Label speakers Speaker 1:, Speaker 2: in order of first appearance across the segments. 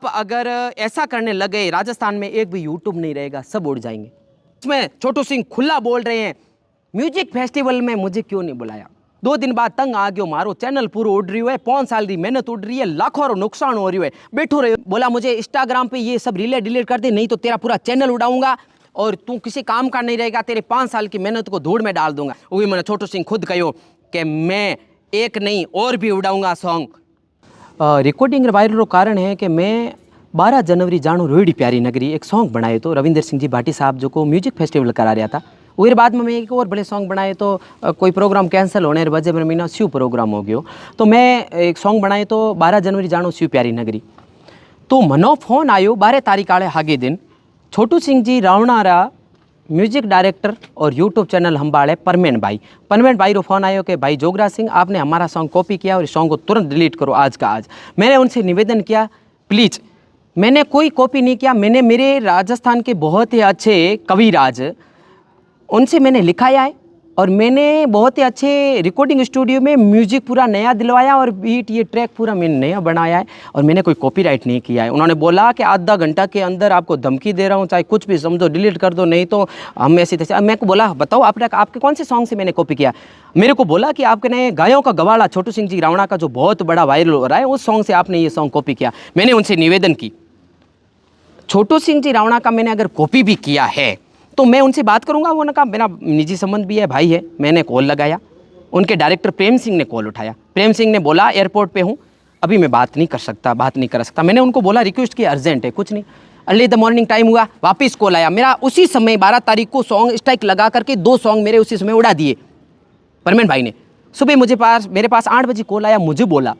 Speaker 1: अगर ऐसा करने लगे राजस्थान में एक भी यूट्यूब नहीं रहेगा, सब उड़ जाएंगे। इसमें छोटू सिंह खुला बोल रहे हैं, म्यूजिक फेस्टिवल में मुझे क्यों नहीं बुलाया। 2 दिन बाद तंग आ गयो, मारो चैनल पूरा उड़ रही है, 5 साल की मेहनत उड़ रही है, लाखों नुकसान हो रही है, बैठो रहे। बोला मुझे इंस्टाग्राम पे ये सब रीलें डिलीट कर दे, नहीं तो तेरा पूरा चैनल उड़ाऊंगा और तू किसी काम का नहीं रहेगा, तेरे 5 साल की मेहनत को धूड़ में डाल दूंगा। वही मैंने छोटू सिंह खुद कहो कि मैं एक नहीं और भी उड़ाऊंगा सॉन्ग। रिकॉर्डिंग वायरल कारण है कि मैं 12 जनवरी जानू रोहिड़ी प्यारी नगरी एक सॉन्ग बनाए तो रविंदर सिंह जी भाटी साहब जो को म्यूजिक फेस्टिवल करा रहा था। फिर बाद में मैं एक और बड़े सॉन्ग बनाए तो कोई प्रोग्राम कैंसिल होने वजह में महीना स्यू प्रोग्राम हो गयो, तो मैं एक सॉन्ग बनाए तो 12 जनवरी जानू स्यू प्यारी नगरी। तो मनो फोन आयो 12 तारीख आड़े हागे दिन, छोटू सिंह जी रावणारा म्यूजिक डायरेक्टर और यूट्यूब चैनल हंबाड़े परमेन भाई रो फोन आयो कि भाई जोगराज सिंह आपने हमारा सॉन्ग कॉपी किया और इस सॉन्ग को तुरंत डिलीट करो आज का आज। मैंने उनसे निवेदन किया प्लीज़, मैंने कोई कॉपी नहीं किया, मैंने मेरे राजस्थान के बहुत ही अच्छे कविराज उनसे मैंने लिखाया है और मैंने बहुत ही अच्छे रिकॉर्डिंग स्टूडियो में म्यूजिक पूरा नया दिलवाया और बीट ये ट्रैक पूरा मैंने नया बनाया है और मैंने कोई कॉपीराइट नहीं किया है। उन्होंने बोला कि आधा घंटा के अंदर आपको धमकी दे रहा हूँ, चाहे कुछ भी समझो डिलीट कर दो, नहीं तो हम ऐसे तैसे। मैं को बोला बताओ आपके कौन से सॉन्ग से मैंने कॉपी किया। मेरे को बोला कि आपने गायों का गवाला छोटू सिंह जी रावणा का जो बहुत बड़ा वायरल हो रहा है उस सॉन्ग से आपने ये सॉन्ग कॉपी किया। मैंने उनसे निवेदन की छोटू सिंह जी रावणा का मैंने अगर कॉपी भी किया है तो मैं उनसे बात करूंगा। वो कहा मेरा निजी संबंध भी है, भाई है। मैंने कॉल लगाया, उनके डायरेक्टर प्रेम सिंह ने कॉल उठाया। प्रेम सिंह ने बोला एयरपोर्ट पे हूँ, अभी मैं बात नहीं कर सकता। मैंने उनको बोला रिक्वेस्ट की अर्जेंट है, कुछ नहीं। अर्ली द मॉर्निंग टाइम हुआ, वापस कॉल आया मेरा। उसी समय 12 तारीख को सॉन्ग स्ट्राइक लगा करके 2 सॉन्ग मेरे उसी समय उड़ा दिए परमेन भाई ने। सुबह मेरे पास 8 बजे कॉल आया, मुझे बोला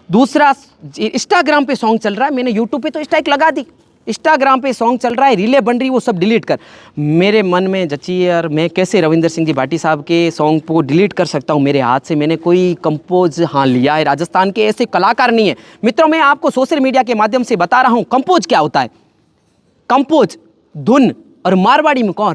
Speaker 1: दूसरा इंस्टाग्राम पे सॉन्ग चल रहा है, मैंने यूट्यूब पे तो स्ट्राइक लगा दी, इंस्टाग्राम पे सॉन्ग चल रहा है, रीले बन रही, वो सब डिलीट कर। मेरे मन में जची यार मैं कैसे रविंदर सिंह जी भाटी साहब के सॉन्ग को डिलीट कर सकता हूँ। मेरे हाथ से मैंने कोई कंपोज लिया है, राजस्थान के ऐसे कलाकार नहीं है। मित्रों मैं आपको सोशल मीडिया के माध्यम से बता रहा हूँ कंपोज क्या होता है। कंपोज धुन और मारवाड़ी में कौन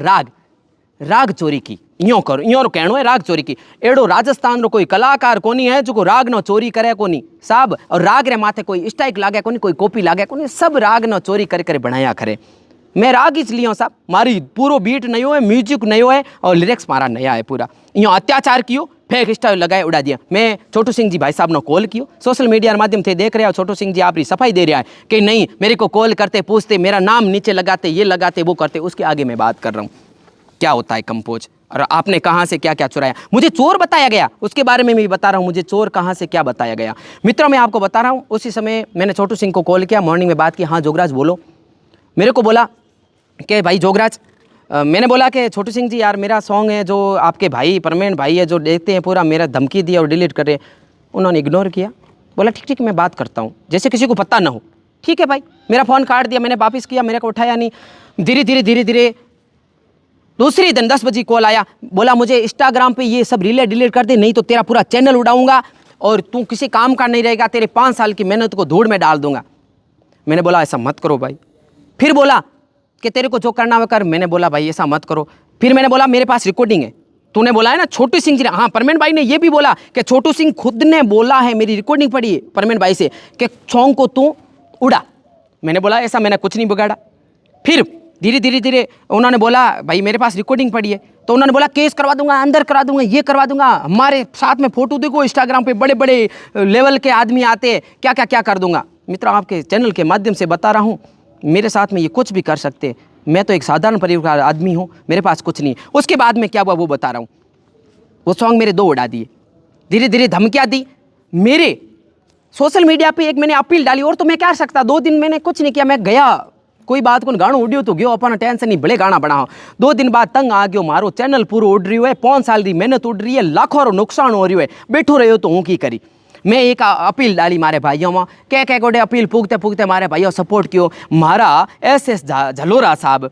Speaker 1: राग चोरी की, इं कहनो है राग चोरी की। एड़ो राजस्थान रो कोई कलाकार कोनी है जो को राग न चोरी करे कोनी साहब, और राग रे माथे कोई स्ट्राइक लागे कोनी, कोई कॉपी लागे कोनी, सब राग न चोरी करे बनाया करे। मैं राग ही लियो साहब, मारी पूरो बीट नयो है, म्यूजिक नयो है और लिरिक्स मारा नया है पूरा। यो अत्याचार कियो, फेक स्टाइल लगाए उड़ा दिया। मैं छोटू सिंह जी भाई साहब ने कॉल कियो, सोशल मीडिया के माध्यम से देख रहे हो छोटू सिंह जी आपकी सफाई दे रहा है कि नहीं, मेरे को कॉल करते पूछते मेरा नाम नीचे लगाते, ये लगाते वो करते, उसके आगे मैं बात कर रहा हूँ क्या होता है कंपोज और आपने कहाँ से क्या क्या चुराया। मुझे चोर बताया गया, उसके बारे में भी बता रहा हूँ, मुझे चोर कहाँ से क्या बताया गया। मित्रों मैं आपको बता रहा हूँ, उसी समय मैंने छोटू सिंह को कॉल किया, मॉर्निंग में बात की। हाँ जोगराज बोलो। मेरे को बोला कि भाई जोगराज, मैंने बोला कि छोटू सिंह जी यार मेरा सॉन्ग है जो आपके भाई परमेन भाई है जो देखते हैं पूरा मेरा धमकी दिया और डिलीट कर रहे। उन्होंने इग्नोर किया, बोला ठीक मैं बात करता हूँ, जैसे किसी को पता ना हो। ठीक है भाई, मेरा फ़ोन काट दिया, मैंने वापस किया, मेरे को उठाया नहीं। धीरे धीरे दूसरे दिन 10 बजे कॉल आया, बोला मुझे इंस्टाग्राम पे ये सब रीलें डिलीट कर दे, नहीं तो तेरा पूरा चैनल उड़ाऊंगा और तू किसी काम का नहीं रहेगा, तेरे 5 साल की मेहनत को धूड़ में डाल दूंगा। मैंने बोला ऐसा मत करो भाई। फिर बोला कि तेरे को जो करना है कर। मैंने बोला भाई ऐसा मत करो। फिर मैंने बोला मेरे पास रिकॉर्डिंग है, तूने बोला है ना छोटू सिंह जी। हाँ परमेन भाई ने ये भी बोला कि छोटू सिंह खुद ने बोला है, मेरी रिकॉर्डिंग पड़ी है परमेन भाई से कि सॉन्ग को तू उड़ा। मैंने बोला ऐसा मैंने कुछ नहीं बिगाड़ा। फिर धीरे उन्होंने बोला भाई मेरे पास रिकॉर्डिंग पड़ी है, तो उन्होंने बोला केस करवा दूंगा, अंदर करा दूंगा, ये करवा दूंगा। हमारे साथ में फोटो देखो इंस्टाग्राम पे बड़े बड़े लेवल के आदमी आते हैं, क्या कर दूंगा। मित्रों आपके चैनल के माध्यम से बता रहा हूँ, मेरे साथ में ये कुछ भी कर सकते। मैं तो एक साधारण परिवार आदमी हूँ, मेरे पास कुछ नहीं। उसके बाद में क्या हुआ वो बता रहा हूँ। वो सॉन्ग मेरे 2 उड़ा दिए, धीरे धमकियाँ दी। मेरे सोशल मीडिया पे एक मैंने अपील डाली, और तो मैं क्या कर सकता। 2 दिन मैंने कुछ नहीं किया, मैं गया कोई बात को गाणो उड़ियो तो गयो, अपन टेंशन नहीं, बड़े गाना बनाओ। 2 दिन बाद तंग आ गयो, मारो चैनल पूरा उड़ रही है, 5 साल की मेहनत उड़ रही है, लाखों नुकसान हो रही है, बैठो रहो तो हूँ की करी। मैं एक अपील डाली मारे भाइयों में, क्या गोडे अपील पूगते मारे भाइयों सपोर्ट कियो। मारा SS झलोरा साहब,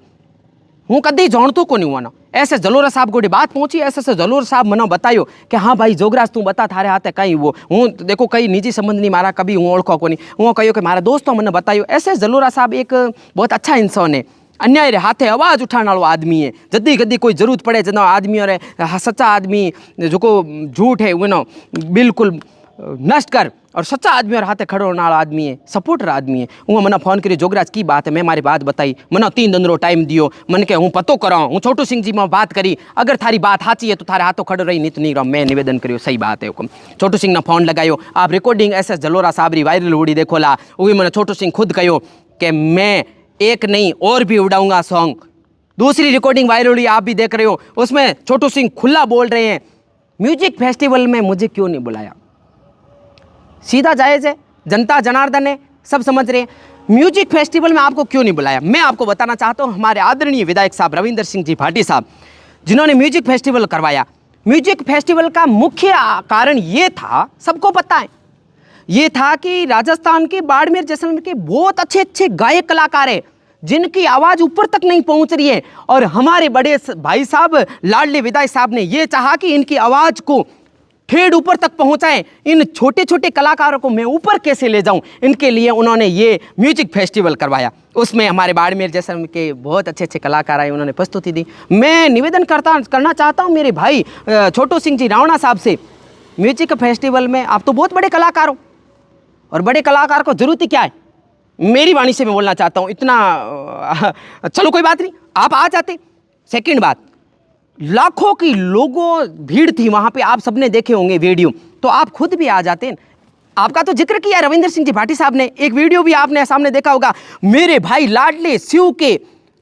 Speaker 1: हूँ कदी जाणतो को नहीं हुआ। SS झलोरा साहब गोडे बात पहुंची। SS झलोरा साहब मनो बतायो कि हाँ भाई जोगराज तू बता थारे हाथे कहीं वो हूँ देखो कई निजी संबंध नहीं मारा, कभी हूँ ओळखो को नहीं। हूँ कहो कि मारा दोस्तों मैंने बतायो। SS झलोरा साहब एक बहुत अच्छा इंसान है, अन्याय रे हाथे आवाज उठाने वालो आदमी है। जदी कदी कोई जरूरत पड़े जना आदमी और सच्चा आदमी जो को झूठ है वो बिल्कुल नष्ट कर और सच्चा आदमी और हाथे खड़ो होने वाला आदमी है, सपोर्टर आदमी है। हूँ मना फोन करियो जोगराज की बात है, मैं मारी बात बताई, मना 3 दिन रो टाइम दियो, मन के हूँ पतो कराऊँ, हूँ छोटू सिंह जी में बात करी, अगर थारी बात साची है तो थारे हाथों खड़ो रही, नहीं तो नहीं रहो। मैं निवेदन करियो सही बात है हुक्म। छोटू सिंह ने फोन लगायो, आप रिकॉर्डिंग SS जलोरा साबरी वायरल उड़ी देखोला, वही मैंने छोटू सिंह खुद कहो कि मैं एक नहीं और भी उड़ाऊंगा सॉन्ग। दूसरी रिकॉर्डिंग वायरल हुई, आप भी देख रहे हो, उसमें छोटू सिंह खुला बोल रहे हैं म्यूजिक फेस्टिवल में मुझे क्यों नहीं बुलाया। सीधा जायज़ है, जनता जनार्दन है, सब समझ रहे हैं। म्यूजिक फेस्टिवल में आपको क्यों नहीं बुलाया, मैं आपको बताना चाहता हूं। हमारे आदरणीय विधायक साहब रविंदर सिंह जी भाटी साहब, जिन्होंने म्यूजिक फेस्टिवल करवाया, म्यूजिक फेस्टिवल का मुख्य कारण ये था, सबको पता है, ये था कि राजस्थान के बाड़मेर जैसलमेर के बहुत अच्छे अच्छे गायक कलाकार हैं जिनकी आवाज़ ऊपर तक नहीं पहुंच रही है, और हमारे बड़े भाई साहब लाडले विधायक साहब ने ये चाहा कि इनकी आवाज़ को ठेठ ऊपर तक पहुंचाएं। इन छोटे छोटे कलाकारों को मैं ऊपर कैसे ले जाऊं, इनके लिए उन्होंने ये म्यूजिक फेस्टिवल करवाया। उसमें हमारे बाड़मेर जैसलमेर के बहुत अच्छे अच्छे कलाकार आए, उन्होंने प्रस्तुति दी। मैं निवेदन करना चाहता हूं मेरे भाई छोटू सिंह जी रावणा साहब से, म्यूजिक फेस्टिवल में आप तो बहुत बड़े कलाकार हो, और बड़े कलाकार को जरूरत ही क्या है, मेरी वाणी से मैं बोलना चाहता हूं इतना। चलो कोई बात नहीं, आप आ जाते। सेकंड बात, लाखों की लोगों भीड़ थी वहां पे, आप सबने देखे होंगे वीडियो, तो आप खुद भी आ जाते। आपका तो जिक्र किया रविंदर सिंह जी भाटी साहब ने, एक वीडियो भी आपने सामने देखा होगा, मेरे भाई लाडले शिव के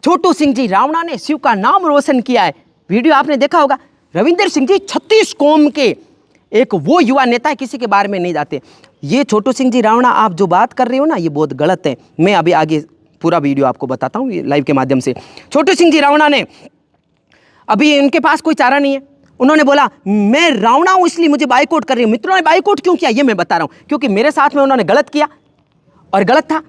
Speaker 1: छोटू सिंह जी रावणा ने शिव का नाम रोशन किया है, वीडियो आपने देखा होगा। रविंदर सिंह जी 36 कौम के एक वो युवा नेता है, किसी के बारे में नहीं जाते। ये छोटू सिंह जी रावणा आप जो बात कर रहे हो ना, ये बहुत गलत है। मैं अभी आगे पूरा वीडियो आपको बताता हूँ लाइव के माध्यम से। छोटू सिंह जी रावणा ने, अभी इनके पास कोई चारा नहीं है, उन्होंने बोला मैं रावणा हूं इसलिए मुझे बाइकआउट कर रही हूं। मित्रों ने बाइकआउट क्यों किया ये मैं बता रहा हूं, क्योंकि मेरे साथ में उन्होंने गलत किया, और गलत था,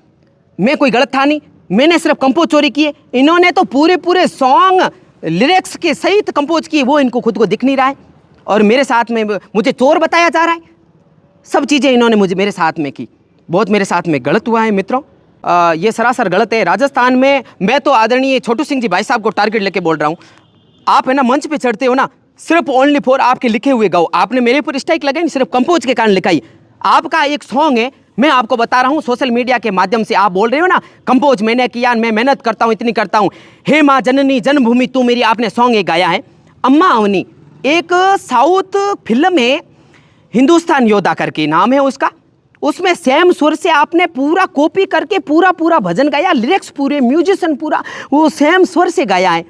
Speaker 1: मैं कोई गलत था नहीं, मैंने सिर्फ कंपोज चोरी किए। इन्होंने तो पूरे सॉन्ग लिरिक्स के सहित कंपोज किए, वो इनको खुद को दिख नहीं रहा है, और मेरे साथ में मुझे चोर बताया जा रहा है। सब चीज़ें इन्होंने मेरे साथ में की, बहुत मेरे साथ में गलत हुआ है मित्रों, ये सरासर गलत है। राजस्थान में मैं तो आदरणीय छोटू सिंह जी भाई साहब को टारगेट लेके बोल रहा हूँ, आप है ना मंच पे चढ़ते हो ना, सिर्फ ओनली फॉर आपके लिखे हुए गाओ। आपने मेरे ऊपर स्ट्राइक लगाई नहीं, सिर्फ कंपोज के कारण लिखाई। आपका एक सॉन्ग है, मैं आपको बता रहा हूँ सोशल मीडिया के माध्यम से, आप बोल रहे हो ना कंपोज मैंने किया, मैं मेहनत करता हूँ, इतनी करता हूँ। हे माँ जननी जन्मभूमि तू मेरी, आपने सॉन्ग एक गाया है। अम्मा अवनी एक साउथ फिल्म है, हिंदुस्तान योद्धा करके नाम है उसका, उसमें सेम सुर से आपने पूरा कॉपी करके पूरा भजन गाया, लिरिक्स पूरे, म्यूजिशियन पूरा वो सेम स्वर से गाया है।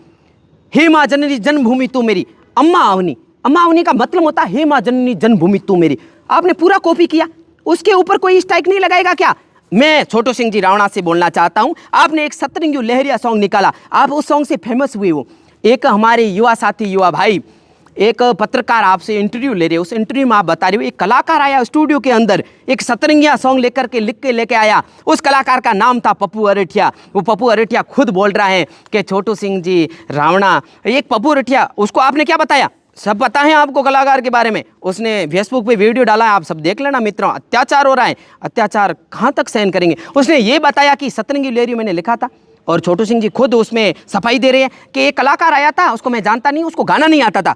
Speaker 1: हे माँ जननी जन्मभूमि तू मेरी, अम्मा अवनी, अम्मा अवनी का मतलब होता है हे माँ जननी जन्मभूमि तू मेरी। आपने पूरा कॉपी किया, उसके ऊपर कोई स्ट्राइक नहीं लगाएगा क्या? मैं छोटू सिंह जी रावणा से बोलना चाहता हूं, आपने एक सतरंगी लहरिया सॉन्ग निकाला, आप उस सॉन्ग से फेमस हुए हो। एक हमारे युवा साथी, युवा भाई, एक पत्रकार आपसे इंटरव्यू ले रहे हो, उस इंटरव्यू में आप बता रहे हो एक कलाकार आया स्टूडियो के अंदर, एक सतरंगिया सॉन्ग लिख के लेके आया, उस कलाकार का नाम था पप्पू अरेठिया। वो पप्पू अरेठिया खुद बोल रहा है कि छोटू सिंह जी रावणा, एक पप्पू अरेठिया, उसको आपने क्या बताया, सब पता है आपको कलाकार के बारे में, उसने फेसबुक पे वीडियो डाला है, आप सब देख लेना मित्रों। अत्याचार हो रहा है, अत्याचार कहाँ तक सहन करेंगे। उसने ये बताया कि सतरंगी लहरी मैंने लिखा था, और छोटू सिंह जी खुद उसमें सफाई दे रहे हैं कि एक कलाकार आया था, उसको मैं जानता नहीं, उसको गाना नहीं आता था।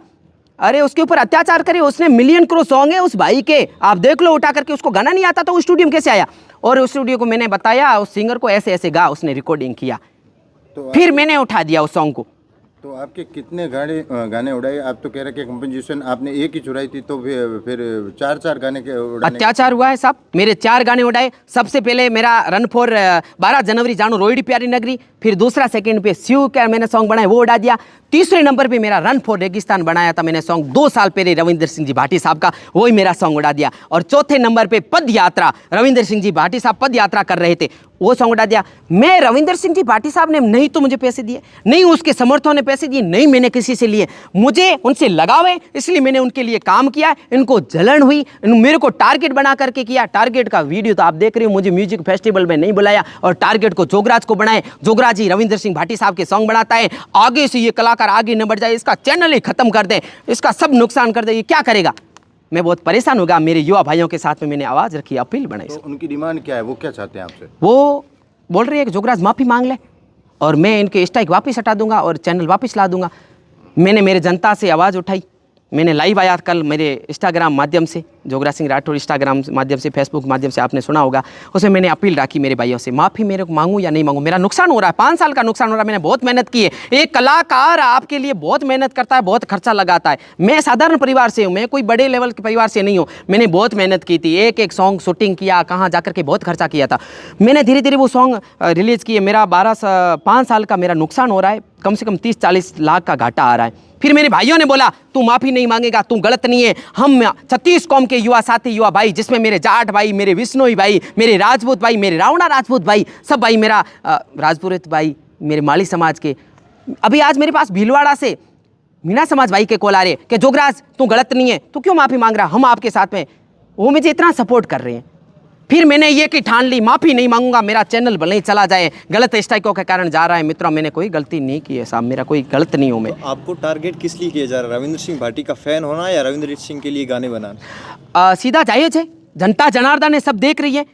Speaker 1: अरे उसके ऊपर अत्याचार करे, उसने मिलियन करोड़ सॉन्ग है उस भाई के, आप देख लो उठा करके, उसको गाना नहीं आता तो उस स्टूडियो में कैसे आया? और उस स्टूडियो को मैंने बताया उस सिंगर को ऐसे ऐसे गा, उसने रिकॉर्डिंग किया, तो फिर मैंने उठा दिया उस सॉन्ग को।
Speaker 2: तो आपके कितने गाने उड़ाए? आप तो कह रहे कि कंपोजिशन आपने एक ही चुराई थी, तो फिर चार गाने के उड़ाने?
Speaker 1: अत्याचार हुआ है साहब, मेरे 4 गाने उड़ाए। सबसे पहले मेरा रन फॉर 12 जनवरी जानू रोहिड़ी प्यारी नगरी, फिर दूसरा सेकंड पे शिव का मैंने सॉन्ग बनाया वो उड़ा दिया, तीसरे नंबर पे मेरा रन फॉर रेगिस्तान बनाया था मैंने सॉन्ग 2 साल पहले रविंदर सिंह जी भाटी साहब का, वही मेरा सॉन्ग उड़ा दिया। और चौथे नंबर पे पद यात्रा, रविंदर सिंह जी भाटी साहब पद यात्रा कर रहे थे, वो सॉन्ग उड़ा दिया। मैं रविंदर सिंह जी भाटी साहब ने नहीं तो मुझे पैसे दिए, नहीं उसके समर्थकों ने पैसे दिए, नहीं मैंने किसी से लिए, मुझे उनसे लगाव है इसलिए मैंने उनके लिए काम किया। इनको जलन हुई, मेरे को टारगेट बना करके किया। टारगेट का वीडियो तो आप देख रहे हो, मुझे म्यूजिक फेस्टिवल में नहीं बुलाया और टारगेट को जोगराज को बनाए। जोगराज जी रविंदर सिंह भाटी साहब के सॉन्ग बनाता है, आगे से ये कलाकार आगे न बढ़ जाए, इसका चैनल ही खत्म कर दे, इसका सब नुकसान कर दे, ये क्या करेगा? मैं बहुत परेशान होगा। मेरे युवा भाइयों के साथ में मैंने आवाज रखी, अपील बनाई।
Speaker 2: तो उनकी डिमांड क्या है, वो क्या चाहते हैं आपसे?
Speaker 1: वो बोल रही है कि जोगराज माफी मांग ले और मैं इनके स्ट्राइक वापस हटा दूंगा और चैनल वापस ला दूंगा। मैंने मेरे जनता से आवाज उठाई, मैंने लाइव आया कल मेरे इंस्टाग्राम माध्यम से, जोगराज सिंह राठौर इंस्टाग्राम माध्यम से, फेसबुक माध्यम से, आपने सुना होगा। उसमें मैंने अपील रखी मेरे भाइयों से, माफ़ी मेरे को मांगूँ या नहीं मांगूँ, मेरा नुकसान हो रहा है, 5 साल का नुकसान हो रहा है, मैंने बहुत मेहनत की है। एक कलाकार आपके लिए बहुत मेहनत करता है, बहुत खर्चा लगाता है। मैं साधारण परिवार से हूँ, मैं कोई बड़े लेवल के परिवार से नहीं हूँ। मैंने बहुत मेहनत की थी, एक एक सॉन्ग शूटिंग किया, कहाँ जाकर के बहुत खर्चा किया था। मैंने धीरे धीरे वो सॉन्ग रिलीज़ किए। मेरा 5 साल का मेरा नुकसान हो रहा है, कम से कम 30-40 लाख का घाटा आ रहा है। फिर मेरे भाइयों ने बोला तू माफ़ी नहीं मांगेगा, तू गलत नहीं है। हम 36 कौम के युवा साथी, युवा भाई, जिसमें मेरे जाट भाई, मेरे विश्नोई भाई, मेरे राजपूत भाई, मेरे रावणा राजपूत भाई, सब भाई, मेरा राजपुरोहित भाई, मेरे माली समाज के। अभी आज मेरे पास भीलवाड़ा से मीणा समाज भाई के कॉल आ रहे कि जोगराज तू गलत नहीं है, तू क्यों माफ़ी मांग रहा, हम आपके साथ में। वो मुझे इतना सपोर्ट कर रहे हैं। फिर मैंने ये कि ठान ली, माफ़ी नहीं मांगूंगा, मेरा चैनल भले ही चला जाए, गलत स्ट्राइकों के कारण जा रहा है। मित्रों, मैंने कोई गलती नहीं की है साहब, मेरा कोई गलत नहीं हूँ मैं।
Speaker 3: तो आपको टारगेट किस लिए किया जा रहा है, रविंद्र सिंह भाटी का फैन होना या रविंद्र सिंह के लिए गाने बनाना?
Speaker 1: सीधा जायज़ है, जनता जनार्दन है, सब देख रही है।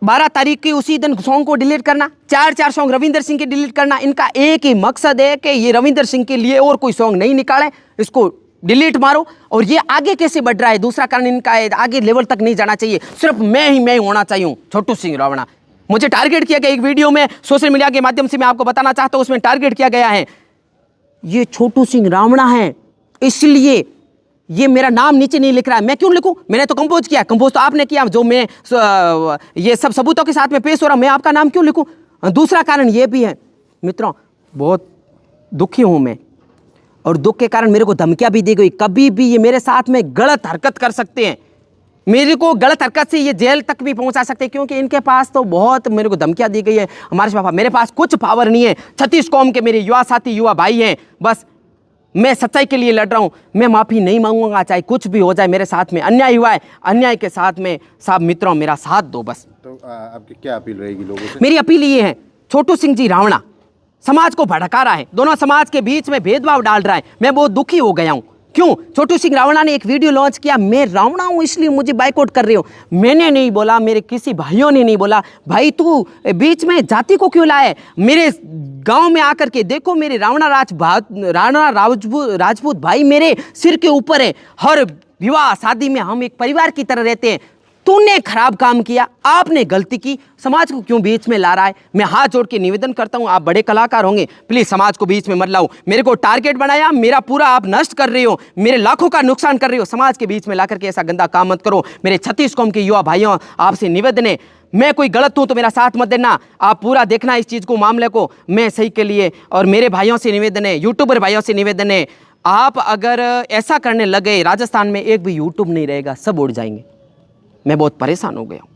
Speaker 1: 12 तारीख की उसी दिन सॉन्ग को डिलीट करना, 4 सॉन्ग रविंद्र सिंह के डिलीट करना, इनका एक ही मकसद है कि ये रविंद्र सिंह के लिए और कोई सॉन्ग नहीं निकालें, इसको डिलीट मारो। और ये आगे कैसे बढ़ रहा है, दूसरा कारण इनका है, आगे लेवल तक नहीं जाना चाहिए, सिर्फ मैं ही होना चाहिए, छोटू सिंह रावणा। मुझे टारगेट किया गया, एक वीडियो में सोशल मीडिया के माध्यम से मैं आपको बताना चाहता हूं, उसमें टारगेट किया गया है, ये छोटू सिंह रावणा है, इसलिए ये मेरा नाम नीचे नहीं लिख रहा है। मैं क्यों लिखूं, मैंने तो कंपोज किया, कंपोज तो आपने किया, जो मैं ये सब सबूतों के साथ में पेश हो रहा हूं, मैं आपका नाम क्यों लिखूं। दूसरा कारण ये भी है मित्रों, बहुत दुखी हूं मैं, और दुख के कारण मेरे को धमकियां भी दी गई, कभी भी ये मेरे साथ में गलत हरकत कर सकते हैं, मेरे को गलत हरकत से ये जेल तक भी पहुंचा सकते हैं, क्योंकि इनके पास तो बहुत मेरे को धमकियां दी गई है। हमारे पापा, मेरे पास कुछ पावर नहीं है, 36 कौम के मेरे युवा साथी, युवा भाई हैं, बस मैं सच्चाई के लिए लड़ रहा हूं। मैं माफ़ी नहीं मांगूंगा, चाहे कुछ भी हो जाए, मेरे साथ में अन्याय हुआ है, अन्याय के साथ में साहब मित्रों मेरा साथ दो बस।
Speaker 2: तो आपकी क्या अपील रहेगी लोगों से?
Speaker 1: मेरी अपील ये है, छोटू सिंह जी रावणा समाज को भड़का रहा है, दोनों समाज के बीच में भेदभाव डाल रहा है। मैं बहुत दुखी हो गया हूं। क्यों? छोटू सिंह रावणा ने एक वीडियो लॉन्च किया, मैं रावणा हूं इसलिए मुझे बाइकआउट कर रहे हो। मैंने नहीं बोला, मेरे किसी भाइयों ने नहीं बोला, भाई तू बीच में जाति को क्यों लाए, मेरे गांव में आकर के देखो, मेरे रावणा राजपूत भाई मेरे सिर के ऊपर है, हर विवाह शादी में हम एक परिवार की तरह रहते हैं। तूने खराब काम किया, आपने गलती की, समाज को क्यों बीच में ला रहा है। मैं हाथ जोड़ के निवेदन करता हूं, आप बड़े कलाकार होंगे, प्लीज समाज को बीच में मत लाओ। मेरे को टारगेट बनाया, मेरा पूरा आप नष्ट कर रहे हो, मेरे लाखों का नुकसान कर रहे हो, समाज के बीच में ला करके ऐसा गंदा काम मत करो। मेरे 36 कौम के युवा भाइयों, आपसे निवेदन है, मैं कोई गलत हूं तो मेरा साथ मत देना, आप पूरा देखना इस चीज को, मामले को, मैं सही के लिए। और मेरे भाइयों से निवेदन है, यूट्यूबर भाइयों से निवेदन है, आप अगर ऐसा करने लगे, राजस्थान में एक भी यूट्यूब नहीं रहेगा, सब उड़ जाएंगे। मैं बहुत परेशान हो गया हूँ।